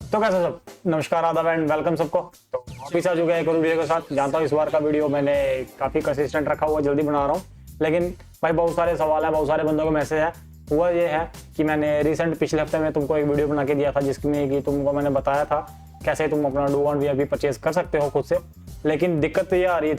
तो कैसे सब, नमस्कार, आदाब एंड वेलकम सबको। तो वापिस आ चुके हैं एक और वीडियो के साथ। जानता हूँ इस बार का वीडियो मैंने काफ़ी कंसिस्टेंट रखा हुआ, जल्दी बना रहा हूँ, लेकिन भाई बहुत सारे सवाल है, बहुत सारे बंदों को मैसेज है। हुआ ये है कि मैंने रिसेंट पिछले हफ्ते में तुमको एक वीडियो बना के दिया था जिसमें कि तुमको मैंने बताया था कैसे तुम अपना डू ऑन वीआईपी परचेज कर सकते हो खुद से। लेकिन दिक्कत ये आ रही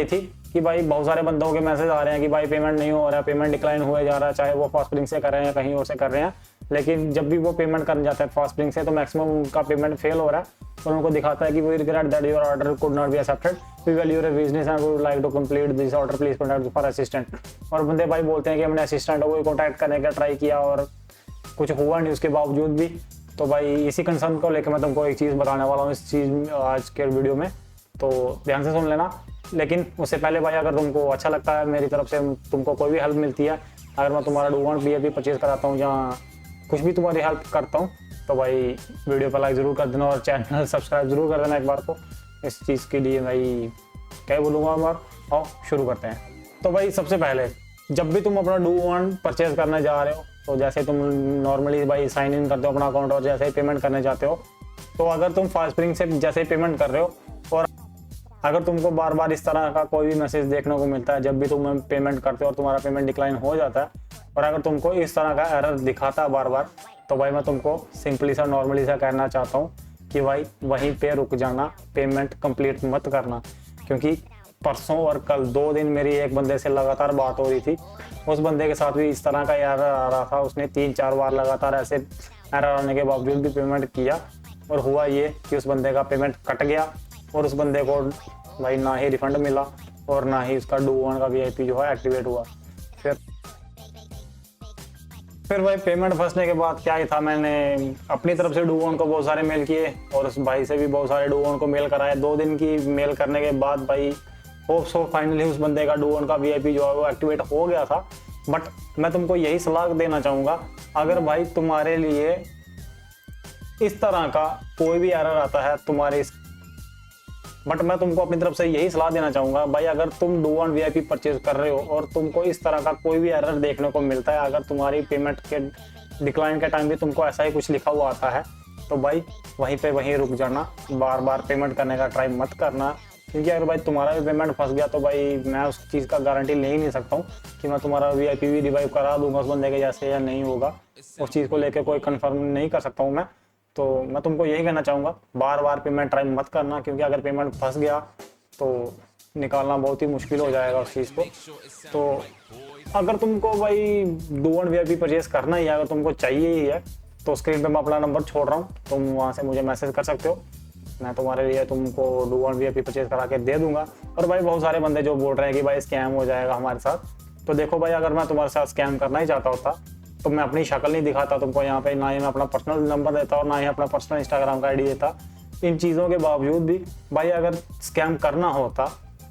थी कि भाई बहुत सारे बंदों के मैसेज आ रहे हैं कि भाई पेमेंट नहीं हो रहा है, पेमेंट डिक्लाइन हुए जा रहा है, चाहे वो फास्टस्प्रिंग से कर रहे हैं या कहीं और से कर रहे हैं। लेकिन जब भी वो पेमेंट करने जाते हैं फास्टस्प्रिंग से तो मैक्सिमम उनका पेमेंट फेल हो रहा है और उनको दिखाता है कि we regret that your order could not be accepted, we value your business and would like to complete this order, please contact for assistant. और बंदे भाई बोलते हैं कि हमने असिस्टेंट को कॉन्टैक्ट करने का ट्राई किया और कुछ हुआ नहीं उसके बावजूद भी। तो भाई इसी कंसर्न को लेकर मैं तुमको एक चीज़ बताने वाला हूँ इस चीज़ आज के वीडियो में, तो ध्यान से सुन लेना। लेकिन उससे पहले भाई अगर तुमको अच्छा लगता है, मेरी तरफ से तुमको कोई भी हेल्प मिलती है, अगर मैं तुम्हारा डू ऑन वीआईपी परचेज कराता हूँ या कुछ भी तुम्हारी हेल्प करता हूँ, तो भाई वीडियो पर लाइक ज़रूर कर देना और चैनल सब्सक्राइब जरूर कर देना एक बार को। इस चीज़ के लिए भाई क्या बोलूँगा, और आओ शुरू करते हैं। तो भाई सबसे पहले जब भी तुम अपना डू ऑन परचेज करने जा रहे हो, तो जैसे तुम नॉर्मली भाई साइन इन करते हो अपना अकाउंट और जैसे ही पेमेंट करने जाते हो, तो अगर तुम फास्टस्प्रिंग से जैसे ही पेमेंट कर रहे हो और अगर तुमको बार बार इस तरह का कोई भी मैसेज देखने को मिलता है जब भी तुम पेमेंट करते हो और तुम्हारा पेमेंट डिक्लाइन हो जाता है, और अगर तुमको इस तरह का एरर दिखाता है बार बार, तो भाई मैं तुमको सिंपली सा नॉर्मली सा कहना चाहता हूँ कि भाई वहीं पे रुक जाना, पेमेंट कंप्लीट मत करना। क्योंकि परसों और कल 2 दिन मेरी एक बंदे से लगातार बात हो रही थी, उस बंदे के साथ भी इस तरह का एरर आ रहा था। उसने 3-4 बार लगातार ऐसे एरर आने के बावजूद भी पेमेंट किया और हुआ ये कि उस बंदे का पेमेंट कट गया और उस बंदे को भाई ना ही रिफंड मिला और ना ही उसका डू ऑन का वीआईपी जो है एक्टिवेट हुआ। फिर भाई पेमेंट फंसने के बाद क्या ही था, मैंने अपनी तरफ से डू ऑन को बहुत सारे मेल किए और उस भाई से भी बहुत सारे डू ऑन को मेल कराए। 2 दिन की मेल करने के बाद भाई होप सो फाइनली उस बंदे का डू ऑन का वीआईपी जो है वो एक्टिवेट हो गया था। बट मैं तुमको यही सलाह देना चाहूँगा, अगर भाई तुम्हारे लिए इस तरह का कोई भी एरर आता है मैं तुमको अपनी तरफ से यही सलाह देना चाहूँगा भाई, अगर तुम डू ऑन वीआईपी परचेज कर रहे हो और तुमको इस तरह का कोई भी एरर देखने को मिलता है, अगर तुम्हारी पेमेंट के डिक्लाइन के टाइम भी तुमको ऐसा ही कुछ लिखा हुआ आता है, तो भाई वहीं रुक जाना, बार बार पेमेंट करने का ट्राई मत करना। क्योंकि अगर भाई तुम्हारा भी पेमेंट फंस गया तो भाई मैं उस चीज़ का गारंटी ले ही नहीं सकता हूँ कि मैं तुम्हारा वीआईपी भी रिवाइव करा दूंगा उस बंदे के जैसे या नहीं होगा। उस चीज़ को लेकर कोई कंफर्म नहीं कर सकता हूँ मैं। तो मैं तुमको यही कहना चाहूँगा, बार बार पेमेंट ट्राई मत करना, क्योंकि अगर पेमेंट फंस गया तो निकालना बहुत ही मुश्किल हो जाएगा उस चीज़ को। तो अगर तुमको भाई डू ऑन वीआईपी परचेज करना ही है, अगर तुमको चाहिए ही है, तो स्क्रीन पे मैं अपना नंबर छोड़ रहा हूँ, तुम वहाँ से मुझे मैसेज कर सकते हो, मैं तुम्हारे लिए तुमको डू ऑन वीआईपी परचेज करा के दे दूंगा। और भाई बहुत सारे बंदे जो बोल रहे हैं कि भाई स्कैम हो जाएगा हमारे साथ, तो देखो भाई अगर मैं तुम्हारे साथ स्कैम करना ही चाहता होता तो मैं अपनी शक्ल नहीं दिखाता तुमको यहाँ पे, ना ही मैं अपना पर्सनल नंबर देता और ना ही अपना पर्सनल इंस्टाग्राम का आईडी देता। इन चीज़ों के बावजूद भी भाई अगर स्कैम करना होता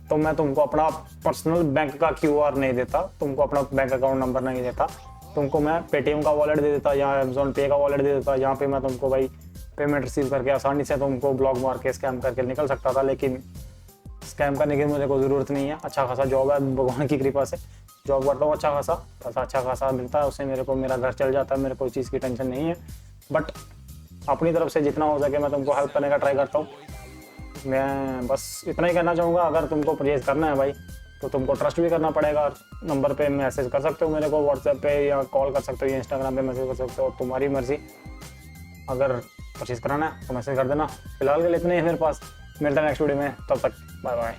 तो मैं तुमको अपना पर्सनल बैंक का क्यूआर नहीं देता, तुमको अपना बैंक अकाउंट नंबर नहीं देता, तुमको मैं पेटीएम का वॉलेट दे देता या अमेजोन पे का वॉलेट दे देता, जहाँ पे मैं तुमको भाई पेमेंट रिसीव करके आसानी से तुमको ब्लॉक मार के स्कैम करके निकल सकता था। लेकिन स्कैम करने की मुझे कोई ज़रूरत नहीं है, अच्छा खासा जॉब है भगवान की कृपा से, जॉब करता हूँ, अच्छा खासा मिलता है, उससे मेरे को मेरा घर चल जाता है, मेरे कोई चीज़ की टेंशन नहीं है। बट अपनी तरफ से जितना हो सके मैं तुमको हेल्प करने का ट्राई करता हूँ। मैं बस इतना ही कहना चाहूँगा, अगर तुमको परचेज करना है भाई तो तुमको ट्रस्ट भी करना पड़ेगा। नंबर पे मैसेज कर सकते हो मेरे को व्हाट्सएप पे, या कॉल कर सकते हो या इंस्टाग्राम पे मैसेज कर सकते हो, तुम्हारी मर्जी। अगर परचेज कराना है तो मैसेज कर देना। फिलहाल के लिए इतने ही मेरे पास, मिलता है नेक्स्ट वीडियो में, तब तक बाय बाय।